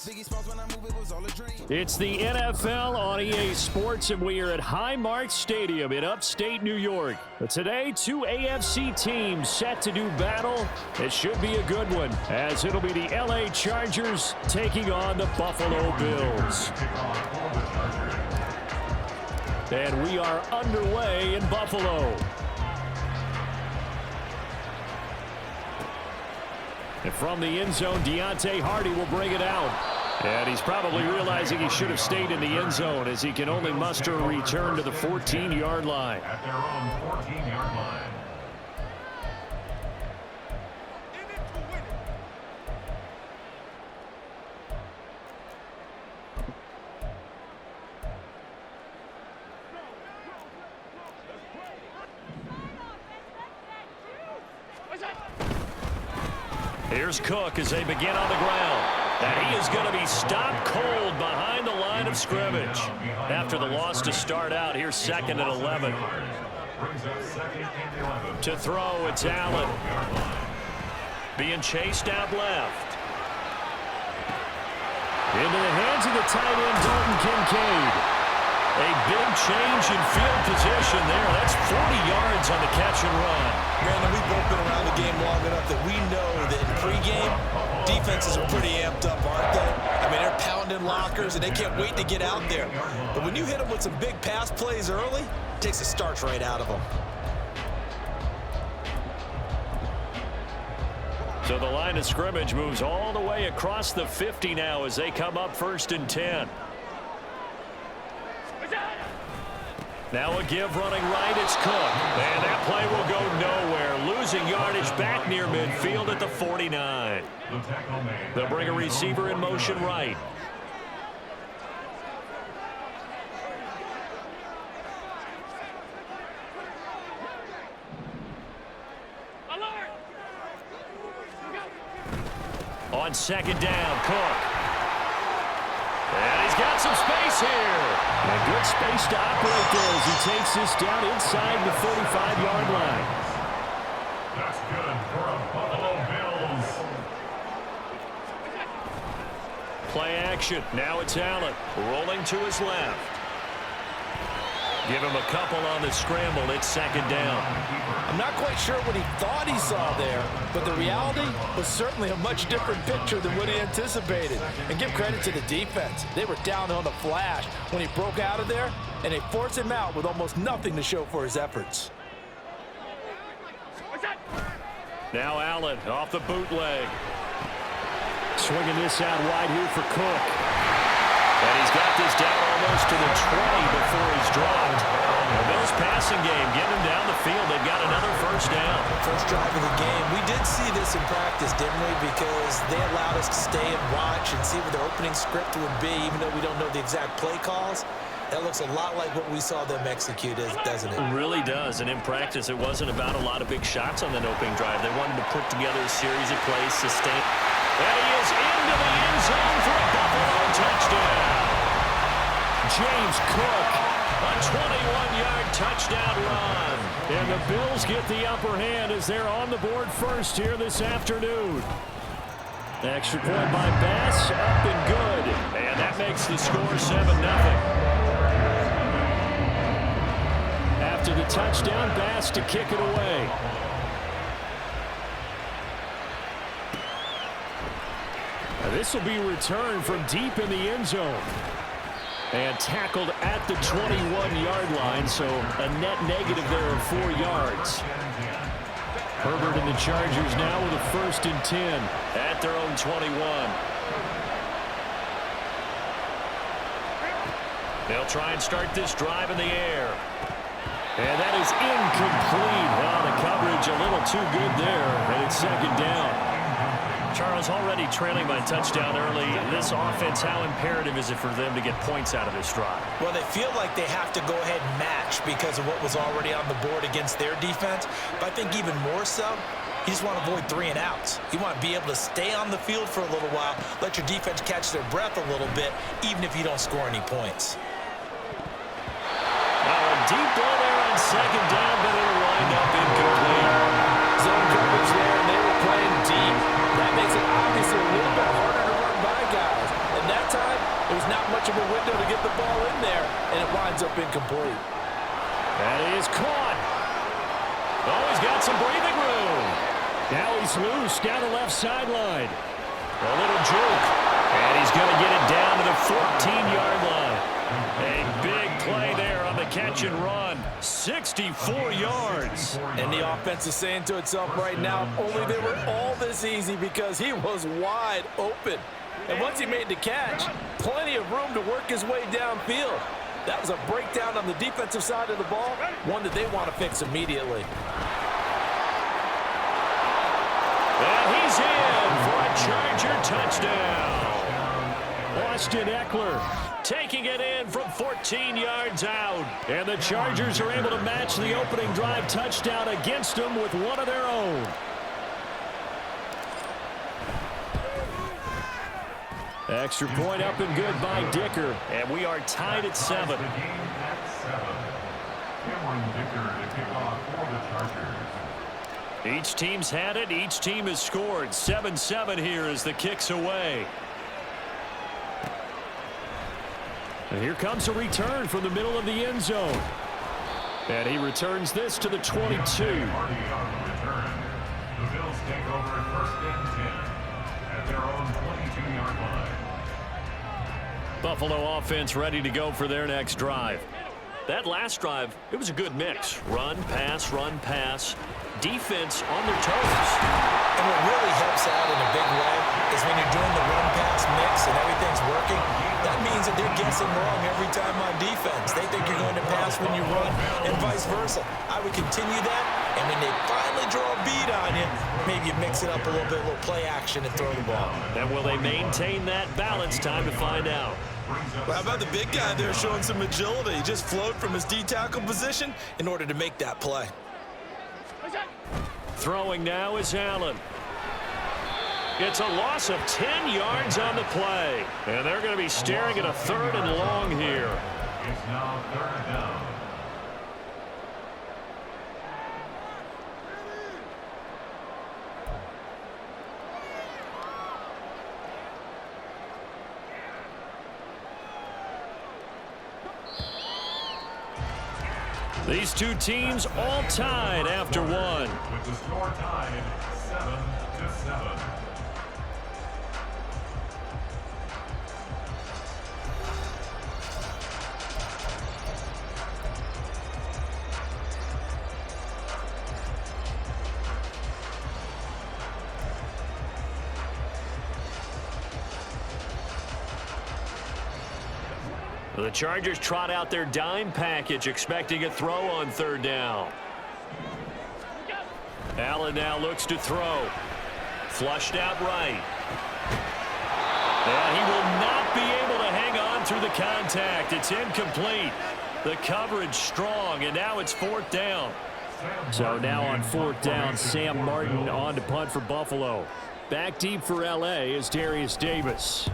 It's the NFL on EA Sports, and we are at Highmark Stadium in upstate New York. But today, two AFC teams set to do battle. It should be a good one, as it'll be the LA Chargers taking on the Buffalo Bills. And we are underway in Buffalo. And from the end zone, Deontay Hardy will bring it out. And he's probably realizing he should have stayed in the end zone, as he can only muster a return to the 14-yard line. At their own 14-yard line. Here's Cook as they begin on the ground. And he is going to be stopped cold behind the line of scrimmage. After the loss to start out, here's 2nd and 11. To throw, it's Allen. Being chased out left. Into the hands of the tight end, Dalton Kincaid. A big change in field position there. That's 40 yards on the catch and run. Brandon, we've both been around the game long enough that we know that in pregame, defenses are pretty amped up, aren't they? I mean, they're pounding lockers, and they can't wait to get out there. But when you hit them with some big pass plays early, it takes the starch right out of them. So the line of scrimmage moves all the way across the 50 now as they come up 1st and 10. Now a give running right, it's Cook. And that play will go nowhere. Losing yardage back near midfield at the 49. They'll bring a receiver in motion right. On 2nd down, Cook. And he's got some space here. And good space to operate there as he takes this down inside the 45-yard line. That's good for a Buffalo Bills. Play action. Now it's Allen rolling to his left. Give him a couple on the scramble. It's 2nd down. I'm not quite sure what he thought he saw there, but the reality was certainly a much different picture than what he anticipated. And give credit to the defense. They were down on the flash when he broke out of there, and they forced him out with almost nothing to show for his efforts. Now Allen off the bootleg. Swinging this out wide here for Cook. And he's got this down almost to the 20 before he's dropped. The Bills passing game getting him down the field. They've got another 1st down. First drive of the game. We did see this in practice, didn't we? Because they allowed us to stay and watch and see what their opening script would be, even though we don't know the exact play calls. That looks a lot like what we saw them execute, doesn't it? It really does. And in practice, it wasn't about a lot of big shots on that opening drive. They wanted to put together a series of plays, sustain. And he is into the end zone for a Buffalo touchdown. James Cook, a 21-yard touchdown run. And the Bills get the upper hand as they're on the board first here this afternoon. Extra point by Bass, up and good. And that makes the score 7-0. After the touchdown, Bass to kick it away. Now this will be returned from deep in the end zone. And tackled at the 21-yard line, so a net negative there of 4 yards. Herbert and the Chargers now with a 1st and 10 at their own 21. They'll try and start this drive in the air. And that is incomplete. Well, the coverage a little too good there, and it's 2nd down. Charles, already trailing by touchdown early. This offense, how imperative is it for them to get points out of this drive? Well, they feel like they have to go ahead and match because of what was already on the board against their defense. But I think even more so, you just want to avoid 3 and outs. You want to be able to stay on the field for a little while, let your defense catch their breath a little bit, even if you don't score any points. Now a deep ball there on 2nd down, but it'll wind up incomplete. Zone coverage there, and they were playing deep. That makes it obviously a little bit harder to run by guys. And much of a window to get the ball in there, and it winds up incomplete. That is caught. Oh, he's got some breathing room. Now he's loose down the left sideline. A little juke. And he's going to get it down to the 14-yard line. A big play there on the catch and run. 64 yards. And the offense is saying to itself right now, only they were all this easy because he was wide open. And once he made the catch, plenty of room to work his way downfield. That was a breakdown on the defensive side of the ball, one that they want to fix immediately. And he's in for a Charger touchdown. Austin Eckler taking it in from 14 yards out. And the Chargers are able to match the opening drive touchdown against them with one of their own. Extra point up and good by Dicker. And we are tied at 7. The game at 7. Cameron Dicker to kick off for the Chargers. Each team's had it. Each team has scored. 7-7 here as the kick's away. And here comes a return from the middle of the end zone. And he returns this to the 22. Party on the return. The Bills take over at 1st and 10 at their own 22-yard line. Buffalo offense ready to go for their next drive. That last drive, it was a good mix. Run, pass, defense on their toes. And what really helps out in a big way is when you're doing the run-pass mix and everything's working, that means that they're guessing wrong every time on defense. They think you're going to pass when you run and vice versa. I would continue that, and when they finally draw a beat on you, maybe you mix it up a little bit, a little play action and throw the ball. And will they maintain that balance? Time to find out. Well, how about the big guy there showing some agility? He just flowed from his D-tackle position in order to make that play. Throwing now is Allen. It's a loss of 10 yards on the play. And they're going to be staring at a 3rd and long here. It's now 3rd down. These two teams all tied after one. With the score tied 7-7. The Chargers trot out their dime package, expecting a throw on 3rd down. Allen now looks to throw. Flushed out right. And he will not be able to hang on through the contact. It's incomplete. The coverage strong, and now it's 4th down. So now on 4th down, Sam Martin on to punt for Buffalo. Back deep for L.A. is Darius Davis.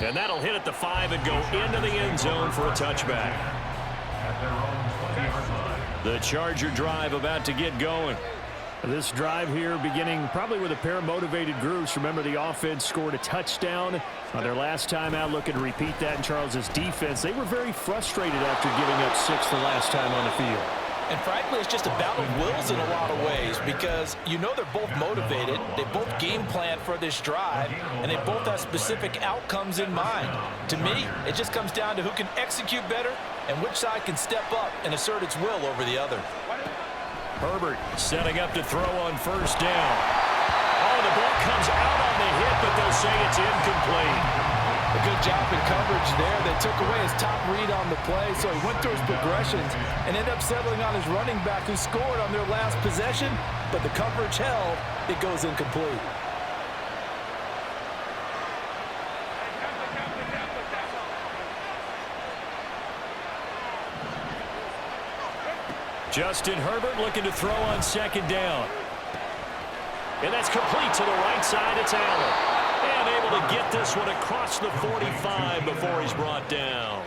And that'll hit at the 5 and go into the end zone for a touchback. At their own 20-yard line. The Charger drive about to get going. This drive here beginning probably with a pair of motivated groups. Remember, the offense scored a touchdown on their last time out. Looking to repeat that in Charles's defense. They were very frustrated after giving up 6 the last time on the field. And frankly, it's just a battle of wills in a lot of ways because you know they're both motivated, they both game plan for this drive, and they both have specific outcomes in mind. To me, it just comes down to who can execute better and which side can step up and assert its will over the other. Herbert setting up to throw on 1st down. Oh, the ball comes out on the hit, but they'll say it's incomplete. A good job in coverage there. They took away his top read on the play, so he went through his progressions and ended up settling on his running back who scored on their last possession, but the coverage held. It goes incomplete. Justin Herbert looking to throw on 2nd down. And that's complete to the right side. It's Allen. And able to get this one across the 45 before he's brought down.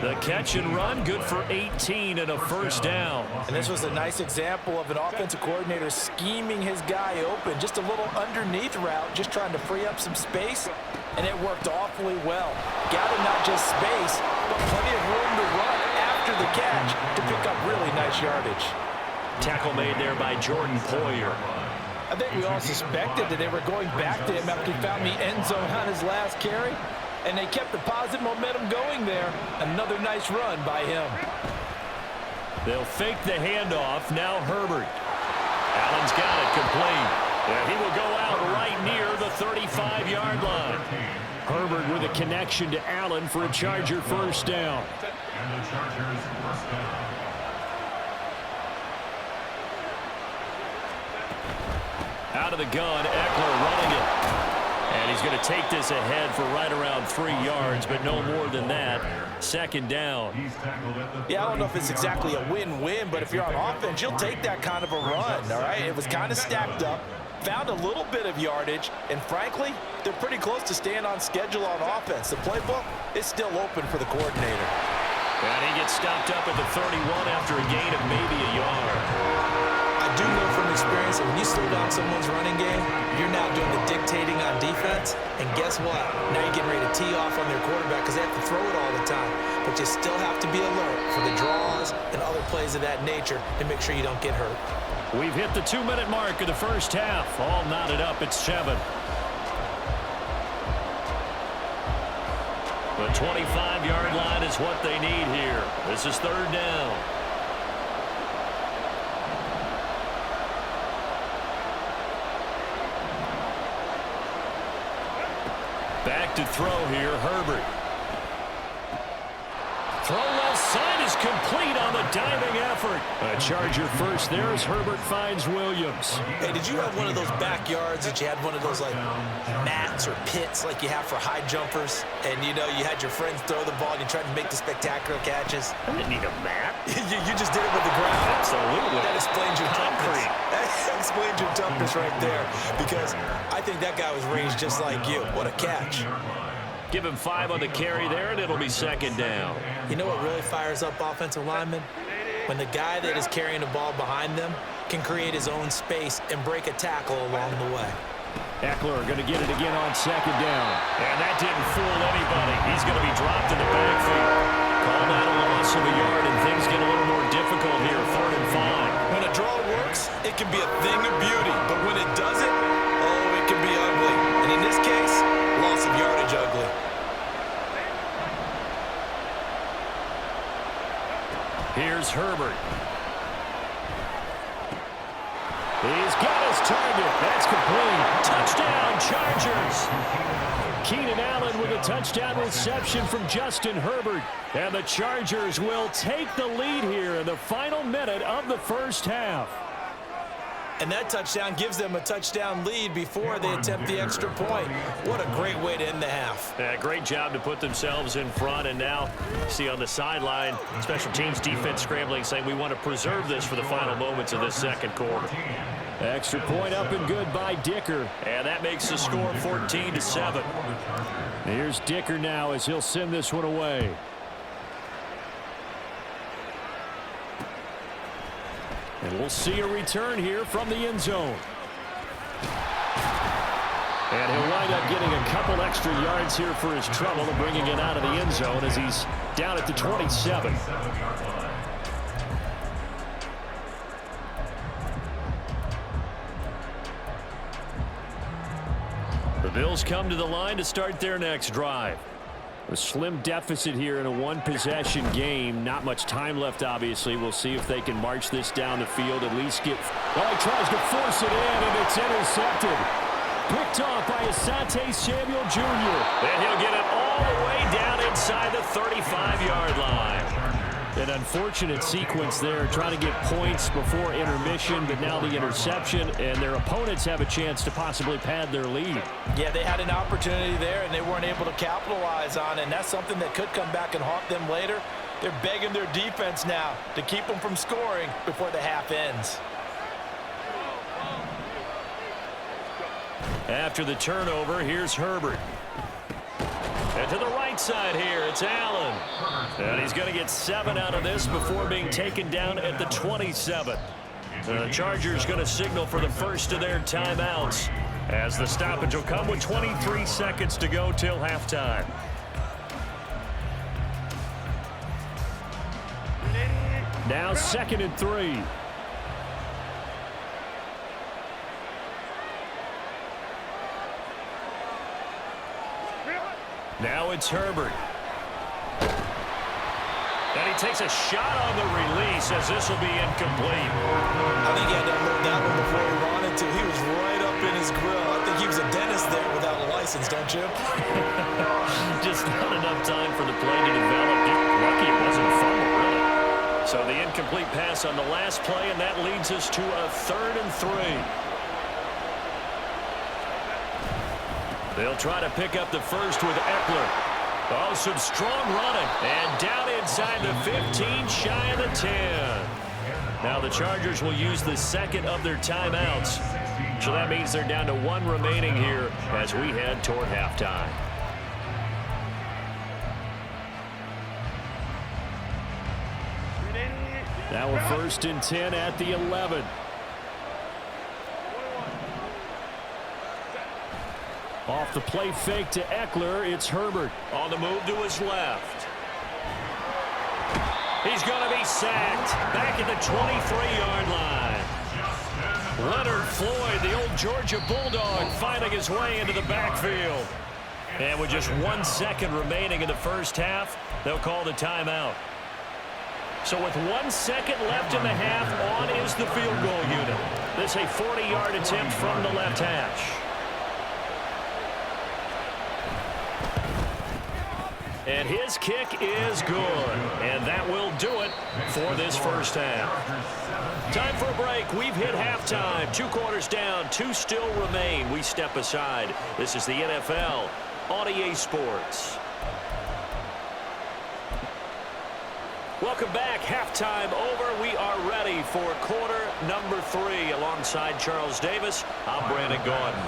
The catch and run, good for 18 and a first down. And this was a nice example of an offensive coordinator scheming his guy open. Just a little underneath route, just trying to free up some space, and it worked awfully well. Got him not just space, but plenty of room to run after the catch to pick up really nice yardage. Tackle made there by Jordan Poyer. I think we all suspected that they were going back to him after he found the end zone on his last carry, and they kept the positive momentum going there. Another nice run by him. They'll fake the handoff. Now Herbert. Allen's got it complete. And he will go out right near the 35-yard line. Herbert with a connection to Allen for a Charger first down. And the Chargers first down. Out of the gun, Eckler running it. And he's going to take this ahead for right around 3 yards, but no more than that. Second down. Yeah, I don't know if it's exactly a win-win, but if you're on offense, you'll take that kind of a run, all right? It was kind of stacked up, found a little bit of yardage, and frankly, they're pretty close to staying on schedule on offense. The playbook is still open for the coordinator. And he gets stopped up at the 31 after a gain of maybe a yard. I do know from experience that when you slow down someone's running game, you're now doing the dictating on defense, and guess what? Now you're getting ready to tee off on their quarterback because they have to throw it all the time. But you still have to be alert for the draws and other plays of that nature to make sure you don't get hurt. We've hit the 2-minute mark of the first half. All knotted up at 7. The 25-yard line is what they need here. This is third down. Back to throw here, Herbert. Throw left side is complete on the diving effort. A Charger first there as Herbert finds Williams. Hey, did you have one of those backyards that you had one of those like mats or pits like you have for high jumpers? And you know, you had your friends throw the ball and you tried to make the spectacular catches? I didn't need a mat. you just did it with the ground? Absolutely. That explains your toughness. Concrete. That explains your toughness right there. Because I think that guy was raised just like you. What a catch. Give him 5 on the carry there, and it'll be second down. You know what really fires up offensive linemen? When the guy that is carrying the ball behind them can create his own space and break a tackle along the way. Eckler going to get it again on second down. And that didn't fool anybody. He's going to be dropped in the backfield. Call that a loss of a yard, and things get a little more difficult here, 3rd and 5. When a draw works, it can be a thing of beauty. But when it doesn't, oh, it can be ugly. And in this case, loss of yardage ugly. Here's Herbert. He's got his target. That's complete. Touchdown, Chargers. Keenan Allen with a touchdown reception from Justin Herbert. And the Chargers will take the lead here in the final minute of the first half. And that touchdown gives them a touchdown lead before they attempt the extra point. What a great way to end the half. Yeah, great job to put themselves in front. And now, see on the sideline, special teams defense scrambling, saying we want to preserve this for the final moments of this second quarter. Extra point up and good by Dicker. And that makes the score 14-7. Here's Dicker now as he'll send this one away. And we'll see a return here from the end zone. And he'll wind up getting a couple extra yards here for his trouble and bringing it out of the end zone as he's down at the 27. The Bills come to the line to start their next drive. A slim deficit here in a one-possession game. Not much time left, obviously. We'll see if they can march this down the field, at least get... Oh, he tries to force it in, and it's intercepted. Picked off by Asante Samuel Jr. And he'll get it all the way down inside the 35-yard line. An unfortunate sequence there, trying to get points before intermission, but now the interception, and their opponents have a chance to possibly pad their lead. Yeah, they had an opportunity there, and they weren't able to capitalize on it, and that's something that could come back and haunt them later. They're begging their defense now to keep them from scoring before the half ends. After the turnover, here's Herbert. And to the right side here, it's Allen. And he's going to get 7 out of this before being taken down at the 27. The Chargers going to signal for the first of their timeouts, as the stoppage will come with 23 seconds to go till halftime. Now 2nd and 3. Now it's Herbert. And he takes a shot on the release, as this will be incomplete. I think he had to unload that one before he wanted to. He was right up in his grill. I think he was a dentist there without a license, don't you? Just not enough time for the play to develop. Just lucky it wasn't a fumble, really. So the incomplete pass on the last play, and that leads us to a 3rd and 3. They'll try to pick up the first with Eckler. Oh, some strong running. And down inside the 15, shy of the 10. Now the Chargers will use the second of their timeouts. So that means they're down to 1 remaining here as we head toward halftime. Now we're 1st and 10 at the 11. Off the play fake to Eckler, it's Herbert. On the move to his left. He's going to be sacked back at the 23-yard line. Leonard Floyd, the old Georgia Bulldog, finding his way into the backfield. And with just 1 second remaining in the first half, they'll call the timeout. So with 1 second left in the half, on is the field goal unit. This a 40-yard attempt from the left hash. And his kick is good. And that will do it for this first half. Time for a break. We've hit halftime. 2 quarters down. 2 still remain. We step aside. This is the NFL on EA Sports. Welcome back. Halftime over. We are ready for quarter number 3. Alongside Charles Davis, I'm Brandon Gaudin.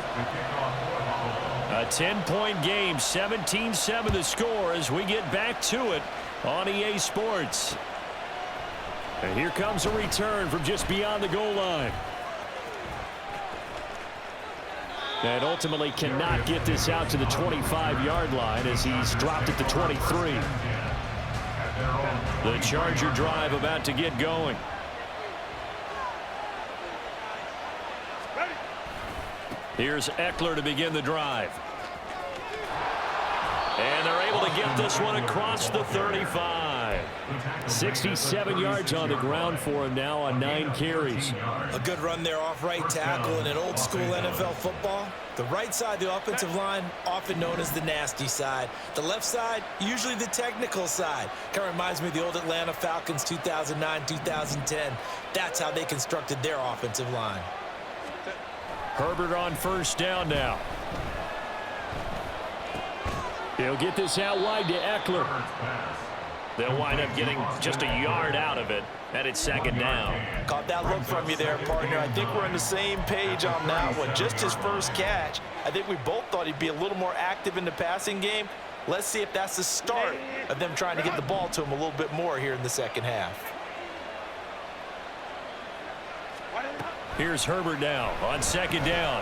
A 10-point game, 17-7 the score as we get back to it on EA Sports. And here comes a return from just beyond the goal line. And ultimately cannot get this out to the 25-yard line as he's dropped at the 23. The Charger drive about to get going. Here's Eckler to begin the drive. And they're able to get this one across the 35. 67 yards on the ground for him now on 9 carries. A good run there off right tackle. In an old school NFL football, the right side of the offensive line, often known as the nasty side. The left side, usually the technical side. Kind of reminds me of the old Atlanta Falcons 2009-2010. That's how they constructed their offensive line. Herbert on first down now. He'll get this out wide to Eckler. They'll wind up getting just a yard out of it, and it's 2nd down. Caught that look from you there, partner. I think we're on the same page on that one. Just his first catch. I think we both thought he'd be a little more active in the passing game. Let's see if that's the start of them trying to get the ball to him a little bit more here in the second half. Here's Herbert now on 2nd down.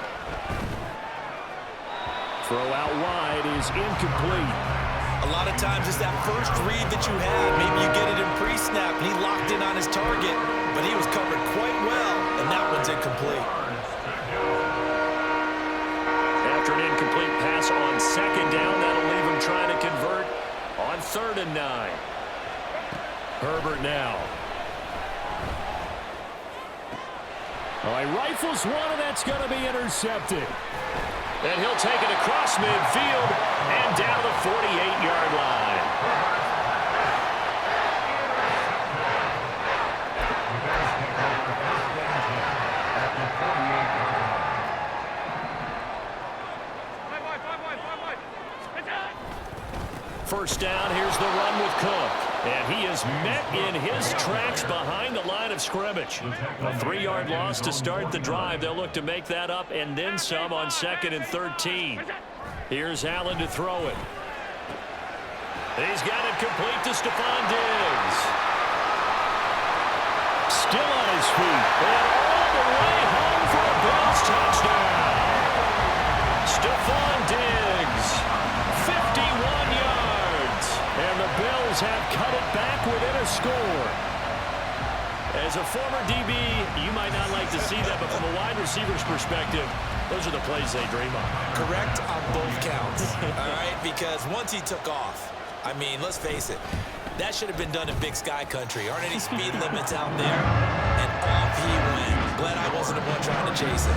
Throw out wide is incomplete. A lot of times it's that first read that you have. Maybe you get it in pre-snap, and he locked in on his target, but he was covered quite well, and that one's incomplete. After an incomplete pass on 2nd down, that'll leave him trying to convert on 3rd and 9. Herbert now. Oh, he rifles one, and that's going to be intercepted. And he'll take it across midfield and down the 48-yard line. First down, here's the run with Cook. And he is met in his tracks behind the line of scrimmage. A 3-yard loss to start the drive. They'll look to make that up and then some on 2nd and 13. Here's Allen to throw it. He's got it complete to Stephon Diggs. Still on his feet. And all the way home for a Bills touchdown. Stephon Diggs, 51 yards. And the Bills have cut it back within a score. As a former DB, you might not like to see that, but from a wide receiver's perspective, those are the plays they dream of. Correct on both counts, all right? Because once he took off, I mean, let's face it, that should have been done in Big Sky Country. Aren't any speed limits out there? And off he went. Glad I wasn't the one trying to chase it.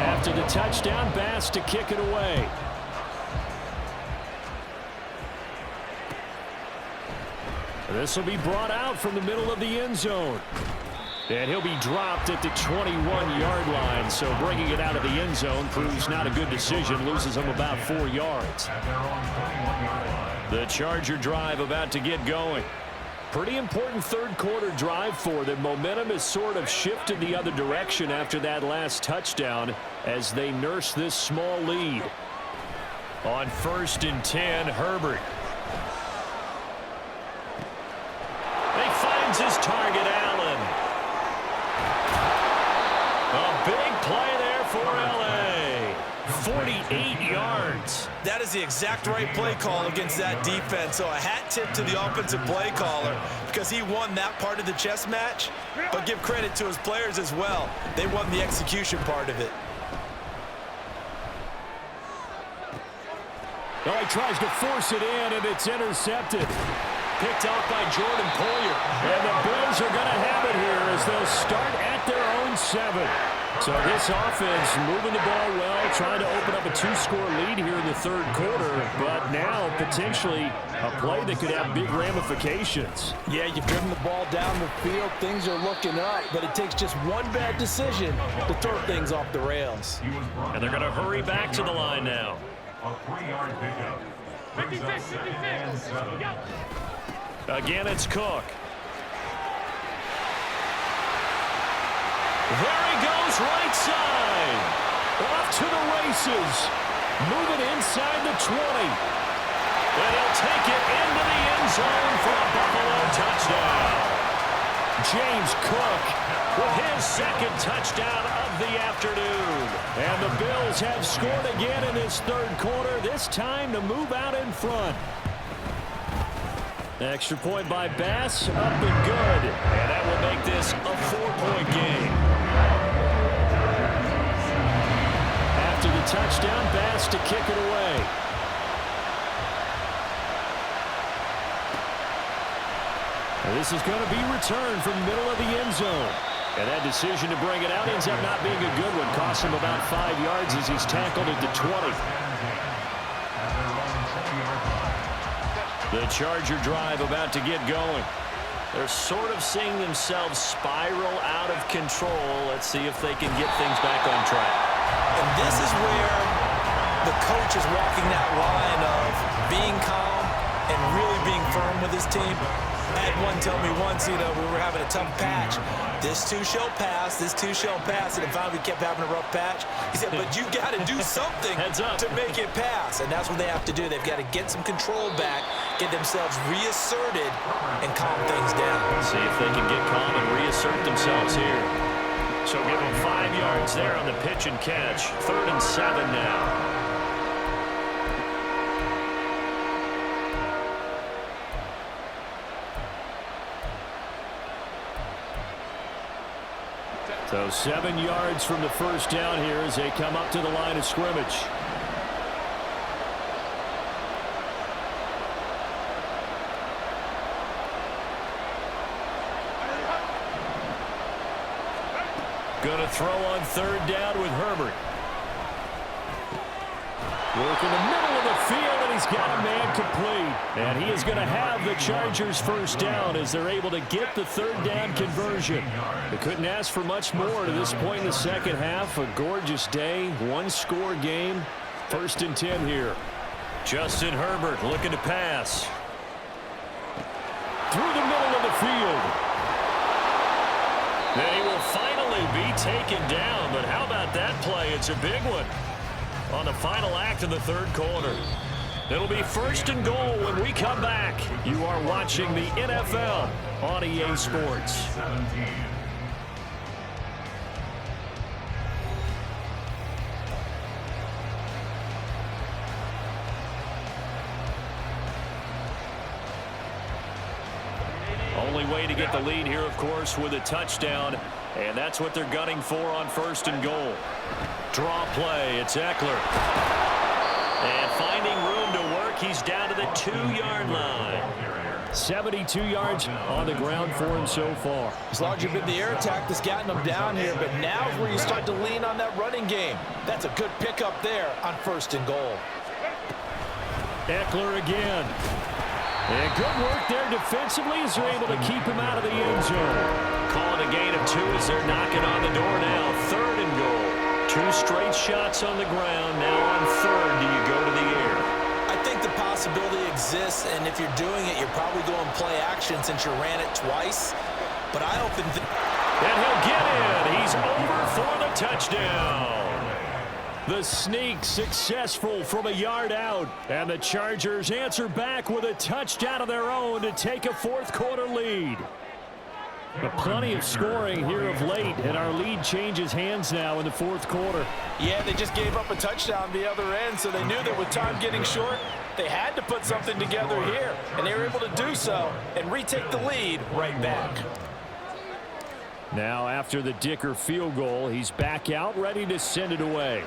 After the touchdown, Bass to kick it away. This will be brought out from the middle of the end zone. And he'll be dropped at the 21-yard line. So bringing it out of the end zone proves not a good decision. Loses him about 4 yards. The Charger drive about to get going. Pretty important third-quarter drive for them. Momentum has sort of shifted the other direction after that last touchdown as they nurse this small lead. On 1st and 10, Herbert. He finds his target, Allen. A big play there for L.A. 48 yards. That is the exact right play call against that defense. So a hat tip to the offensive play caller because he won that part of the chess match. But give credit to his players as well. They won the execution part of it. Oh, he tries to force it in, and it's intercepted. Picked out by Jordan Poyer. And the Bills are going to have it here as they'll start at their own 7. So this offense moving the ball well, trying to open up a 2-score lead here in the third quarter, but now potentially a play that could have big ramifications. Yeah, you've driven the ball down the field. Things are looking up, but it takes just one bad decision to throw things off the rails. And they're going to hurry back to the line now. A 3-yard pickup. Brings up 2nd and 7. Again, it's Cook. There he goes, right side. Off to the races. Moving inside the 20. And he'll take it into the end zone for a Buffalo touchdown. James Cook with his 2nd touchdown of the afternoon. And the Bills have scored again in this third quarter, this time to move out in front. Extra point by Bass, up and good. And that will make this a 4-point game. After the touchdown, Bass to kick it away. And this is going to be returned from the middle of the end zone. And that decision to bring it out ends up not being a good one. Costs him about 5 yards as he's tackled at the 20. The Charger drive about to get going. They're sort of seeing themselves spiral out of control. Let's see if they can get things back on track. And this is where the coach is walking that line of being calm and really being firm with his team. I had one tell me once, we were having a tough patch. This too shall pass, this too shall pass. And finally we kept having a rough patch. He said, but you got to do something to make it pass. And that's what they have to do. They've got to get some control back, get themselves reasserted, and calm things down. See if they can get calm and reassert themselves here. So give them 5 yards there on the pitch and catch. 3rd and 7 now. So 7 yards from the first down here as they come up to the line of scrimmage. Going to throw on 3rd down with Herbert. Work in the middle of the field, and he's got a man complete. And he is going to have the Chargers first down as they're able to get the 3rd down conversion. They couldn't ask for much more to this point in the second half. A gorgeous day, 1-score game. First and 10 here. Justin Herbert looking to pass. Through the middle of the field. They will finally be taken down, but how about that play? It's a big one on the final act of the third quarter. It'll be first and goal when we come back. You are watching the NFL on EA Sports. 17. Only way to get the lead here, of course, with a touchdown, and that's what they're gunning for on first and goal. Draw play, it's Eckler. And finding room to work, he's down to the 2-yard line. 72 yards on the ground for him so far. As long as you've been the air attack that's gotten them down here, but now is where you start to lean on that running game. That's a good pickup there on first and goal. Eckler again. And good work there defensively as they're able to keep him out of the end zone. Calling a gain of 2 as they're knocking on the door now. Third and goal. 2 straight shots on the ground. Now on third, do you go to the air? I think the possibility exists, and if you're doing it, you're probably going play action since you ran it twice. But I open. And he'll get in. He's over for the touchdown. The sneak successful from a yard out. And the Chargers answer back with a touchdown of their own to take a fourth quarter lead. But plenty of scoring here of late, and our lead changes hands now in the fourth quarter. Yeah, they just gave up a touchdown the other end, so they knew that with time getting short, they had to put something together here, and they were able to do so and retake the lead right back. Now after the Dicker field goal, he's back out ready to send it away.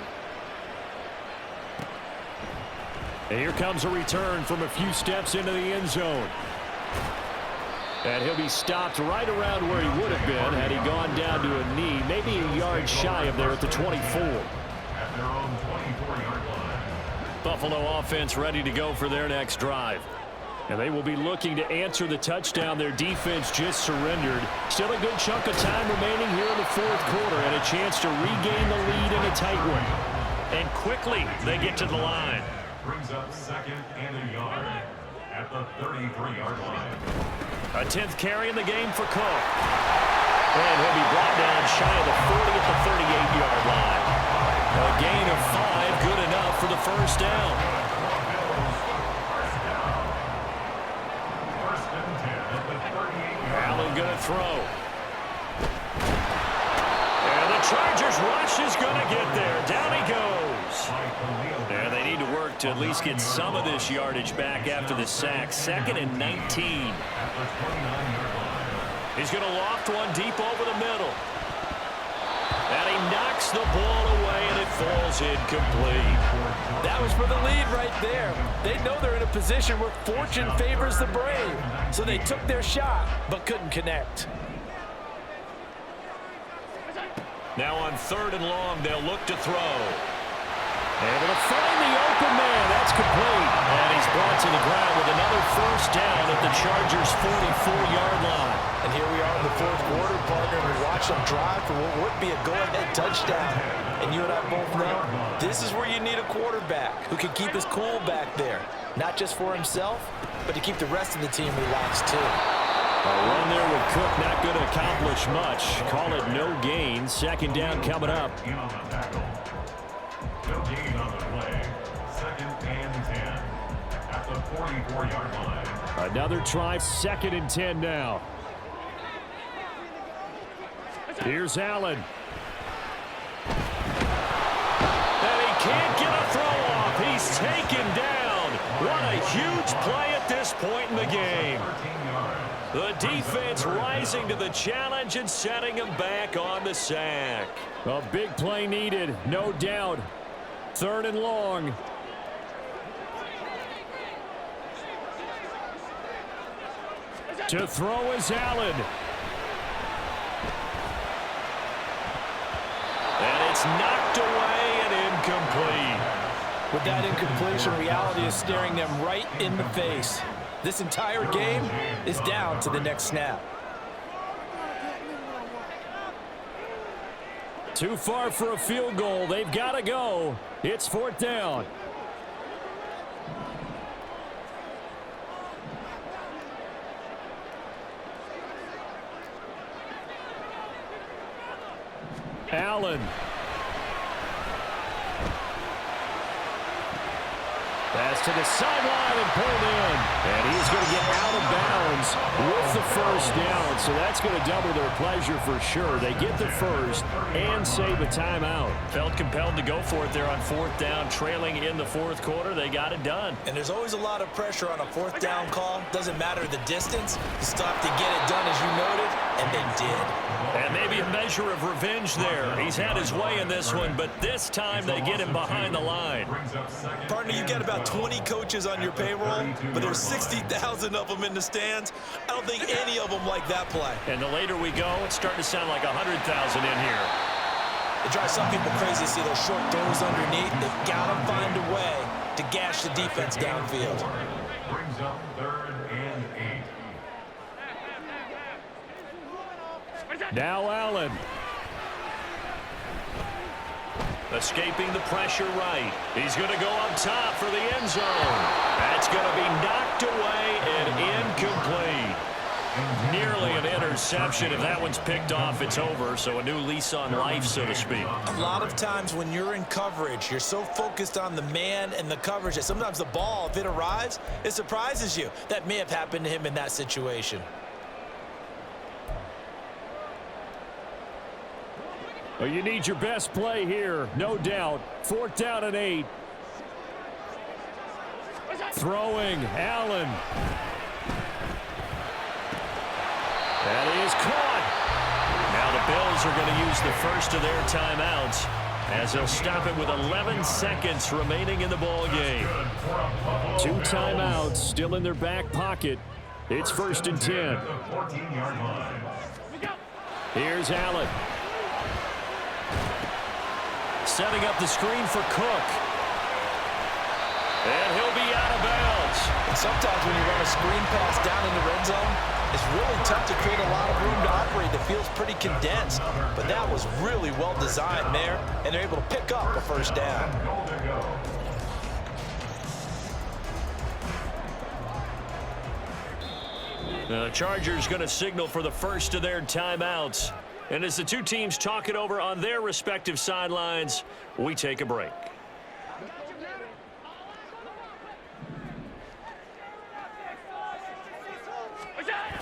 And here comes a return from a few steps into the end zone. And he'll be stopped right around where he would have been had he gone down to a knee, maybe a yard shy of there at the 24. At their own 24-yard line. Buffalo offense ready to go for their next drive. And they will be looking to answer the touchdown their defense just surrendered. Still a good chunk of time remaining here in the fourth quarter and a chance to regain the lead in a tight one. And quickly they get to the line. Brings up second and a yard at the 33-yard line. A 10th carry in the game for Cook. And he'll be brought down shy of the 40 at the 38-yard line. A gain of 5, good enough for the first down. First and 10 at the 38-yard Allen going to throw. And the Chargers rush is going to get there. Down he goes. And they need to work to at least get some of this yardage back after the sack. Second and 19. He's going to loft one deep over the middle. And he knocks the ball away, and it falls incomplete. That was for the lead right there. They know they're in a position where fortune favors the brave. So they took their shot, but couldn't connect. Now on third and long, they'll look to throw. Able to find the open man. That's complete. And he's brought to the ground with another first down at the Chargers' 44-yard line. And here we are in the fourth quarter, partner, and we watch them drive for what would be a go-ahead touchdown. And you and I both know this is where you need a quarterback who can keep his cool back there. Not just for himself, but to keep the rest of the team relaxed too. A run there with Cook not going to accomplish much. Call it no gain. Second down coming up. No gain on the play. Second and 10 at the 44-yard line. Another try. Second and 10 now. Here's Allen. And he can't get a throw off. He's taken down. What a huge play at this point in the game. The defense rising to the challenge and setting him back on the sack. A big play needed, no doubt. Third and long. To throw is Allen. And it's knocked away and incomplete. With that incompletion, reality is staring them right in the face. This entire game is down to the next snap. Too far for a field goal. They've got to go. It's 4th down. Allen. Pass to the sideline and pulled in. And he's going to get out of bounds with the first down. So that's going to double their pleasure for sure. They get the first and save a timeout. Felt compelled to go for it there on 4th down, trailing in the 4th quarter. They got it done. And there's always a lot of pressure on a 4th down call. Doesn't matter the distance. You still have to get it done, as you noted, and they did. And maybe a measure of revenge there. He's had his way in this one, but this time they get him behind the line. Partner, you got about 20 coaches on your payroll, but there's 60,000 of them in the stands. I don't think any of them like that play. And the later we go, it's starting to sound like 100,000 in here. It drives some people crazy to see those short throws underneath. They've got to find a way to gash the defense downfield. Brings up 3rd and 8. Now Allen. Escaping the pressure right. He's going to go up top for the end zone. That's going to be knocked away and incomplete. Nearly an interception. If that one's picked off, it's over. So a new lease on life, so to speak. A lot of times when you're in coverage, you're so focused on the man and the coverage that sometimes the ball, if it arrives, it surprises you. That may have happened to him in that situation. Well, you need your best play here, no doubt. 4th down and 8. Throwing, Allen. That is caught. Now the Bills are going to use the first of their timeouts as they'll stop it with 11 seconds remaining in the ball game. 2 timeouts still in their back pocket. It's 1st and 10. Here's Allen. Setting up the screen for Cook. And he'll be out of bounds. And sometimes when you run a screen pass down in the red zone, it's really tough to create a lot of room to operate. The field's pretty condensed. But that was really well designed there, and they're able to pick up a first down. The Chargers going to signal for the first of their timeouts. And as the two teams talk it over on their respective sidelines, we take a break.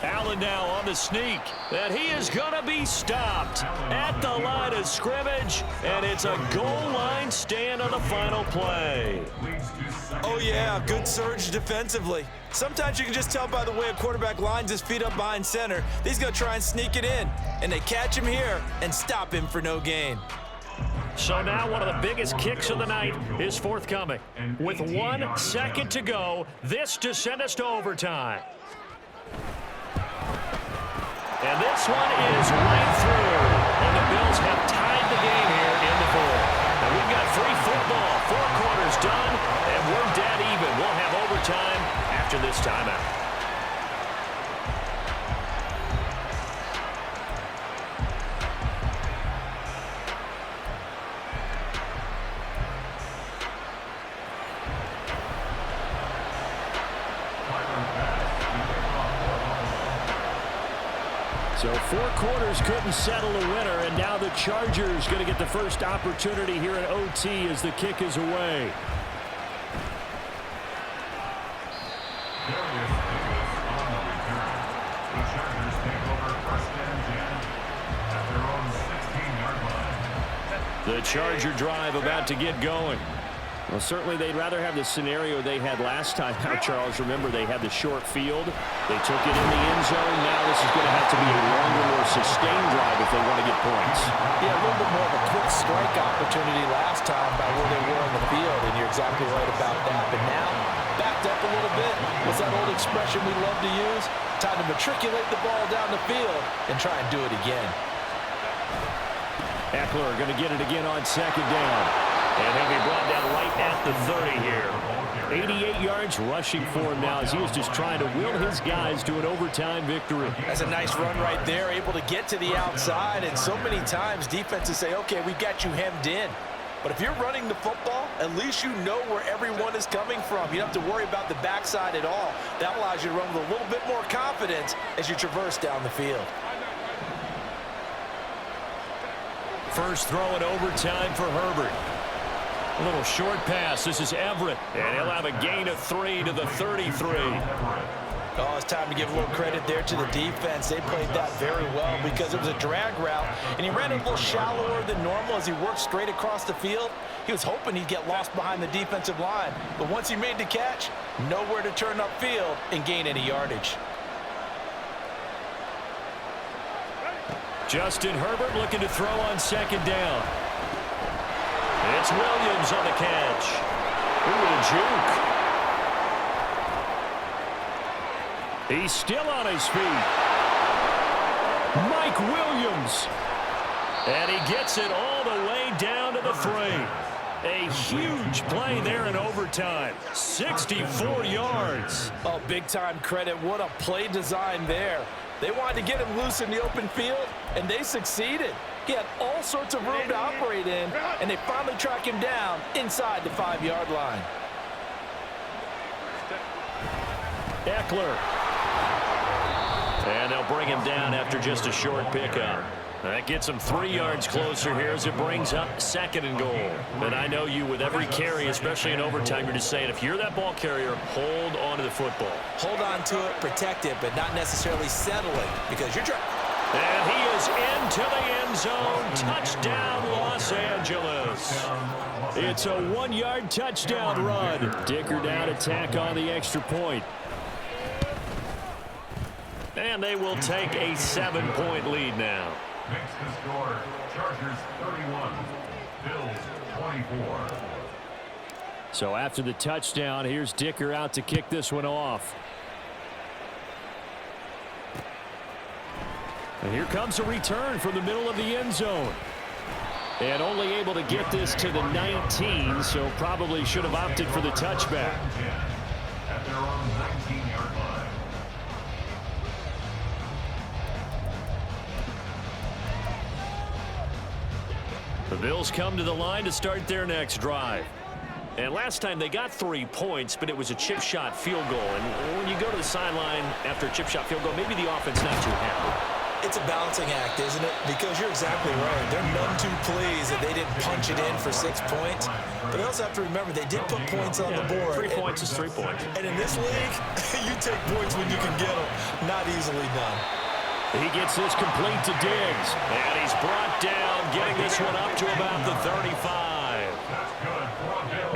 Allen now on the sneak, and he is going to be stopped at the line of scrimmage, and it's a goal line stand on the final play. Oh, yeah, good surge defensively. Sometimes you can just tell by the way a quarterback lines his feet up behind center. He's going to try and sneak it in, and they catch him here and stop him for no gain. So now one of the biggest kicks of the night is forthcoming. With 1 second to go, this to send us to overtime. And this one is right through. And the Bills have tied the game here in the 4th. And we've got free football. 4 quarters done, and we're dead even. We'll have overtime after this timeout. So 4 quarters couldn't settle a winner, and now the Chargers going to get the first opportunity here at OT as the kick is away. The Charger drive about to get going. Well, certainly they'd rather have the scenario they had last time out, Charles. Remember, they had the short field. They took it in the end zone. Now this is going to have to be a longer, more sustained drive if they want to get points. Yeah, a little bit more of a quick strike opportunity last time by where they were on the field, and you're exactly right about that. But now, backed up a little bit. What's that old expression we love to use? Time to matriculate the ball down the field and try and do it again. Eckler going to get it again on 2nd down. And he'll be brought down right at the 30 here. 88 yards rushing for him now as he is just trying to will his guys to an overtime victory. That's a nice run right there, able to get to the outside. And so many times defenses say, okay, we got you hemmed in. But if you're running the football, at least you know where everyone is coming from. You don't have to worry about the backside at all. That allows you to run with a little bit more confidence as you traverse down the field. First throw in overtime for Herbert. A little short pass. This is Everett. And he'll have a gain of 3 to the 33. Oh, it's time to give a little credit there to the defense. They played that very well because it was a drag route, and he ran a little shallower than normal as he worked straight across the field. He was hoping he'd get lost behind the defensive line, but once he made the catch, nowhere to turn upfield and gain any yardage. Justin Herbert looking to throw on second down. It's Williams on the catch. Ooh, a juke. He's still on his feet. Mike Williams. And he gets it all the way down to the 3. A huge play there in overtime. 64 yards. Oh, big-time credit. What a play design there. They wanted to get him loose in the open field, and they succeeded. He had all sorts of room to operate in, and they finally track him down inside the 5-yard line. Eckler. And they'll bring him down after just a short pickup. That gets him 3 yards closer here as it brings up 2nd and goal. And I know you, with every carry, especially in overtime, you're just saying, if you're that ball carrier, hold on to the football. Hold on to it, protect it, but not necessarily settle it because you're trying. And he is into the end zone. Touchdown, Los Angeles. It's a 1-yard touchdown run. Dicker down to tack on the extra point. And they will take a 7-point lead now. Makes the score Chargers 31, Bills 24. So after the touchdown, here's Dicker out to kick this one off. And here comes a return from the middle of the end zone. And only able to get this to the 19, so probably should have opted for the touchback. At their own 19-yard line. The Bills come to the line to start their next drive. And last time they got 3 points, but it was a chip shot field goal. And when you go to the sideline after a chip shot field goal, maybe the offense not too happy. It's a balancing act, isn't it? Because you're exactly right. They're none too pleased that they didn't punch it in for 6 points. But they also have to remember they did put points on the board. 3 points is 3 points. And in this league, you take points when you can get them. Not easily done. He gets this complete to Diggs. And he's brought down, getting this one up to about the 35.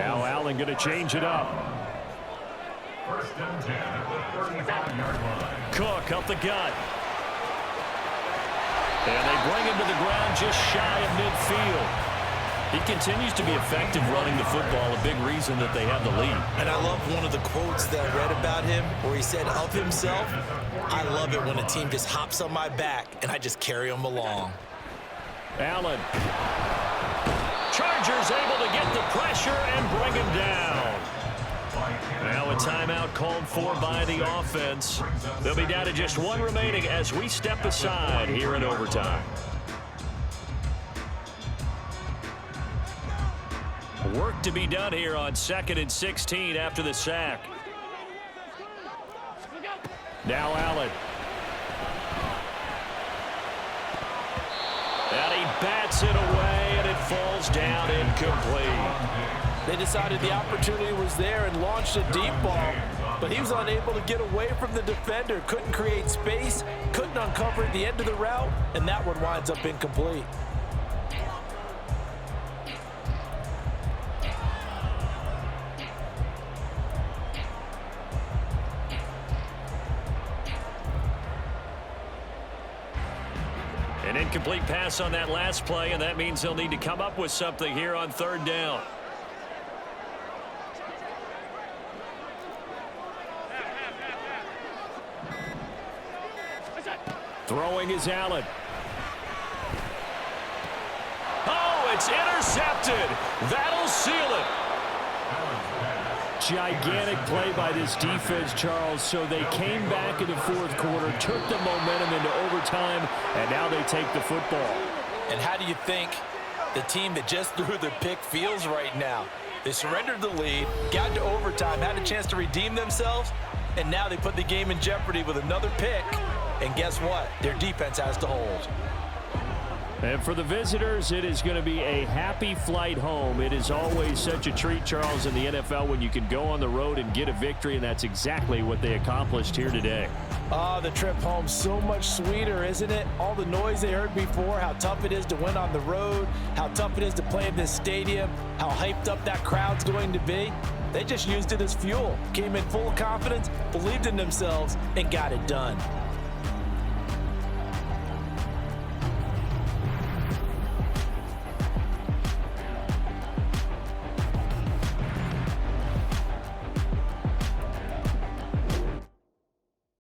Now Allen going to change it up. First and 10 at the 35-yard line. Cook up the gut. And they bring him to the ground just shy of midfield. He continues to be effective running the football, a big reason that they have the lead. And I love one of the quotes that I read about him where he said of himself, I love it when a team just hops on my back and I just carry them along. Allen. Chargers able to get the pressure and bring him down. Now a timeout called for by the offense. They'll be down to just 1 remaining as we step aside here in overtime. Work to be done here on 2nd and 16 after the sack. Now Allen. And he bats it away, and it falls down incomplete. They decided the opportunity was there and launched a deep ball, but he was unable to get away from the defender, couldn't create space, couldn't uncover at the end of the route, and that one winds up incomplete. An incomplete pass on that last play, and that means they'll need to come up with something here on 3rd down. Throwing is Allen. Oh, It's intercepted. That'll seal it. Gigantic play by this defense, Charles. So they came back in the fourth quarter, took the momentum into overtime, and now they take the football. And how do you think the team that just threw the pick feels right now? They surrendered the lead, got to overtime, had a chance to redeem themselves, and now they put the game in jeopardy with another pick. And guess what? Their defense has to hold. And for the visitors, it is going to be a happy flight home. It is always such a treat, Charles, in the NFL when you can go on the road and get a victory, and that's exactly what they accomplished here today. The trip home so much sweeter, isn't it? All the noise they heard before, how tough it is to win on the road, how tough it is to play in this stadium, how hyped up that crowd's going to be. They just used it as fuel, came in full of confidence, believed in themselves, and got it done.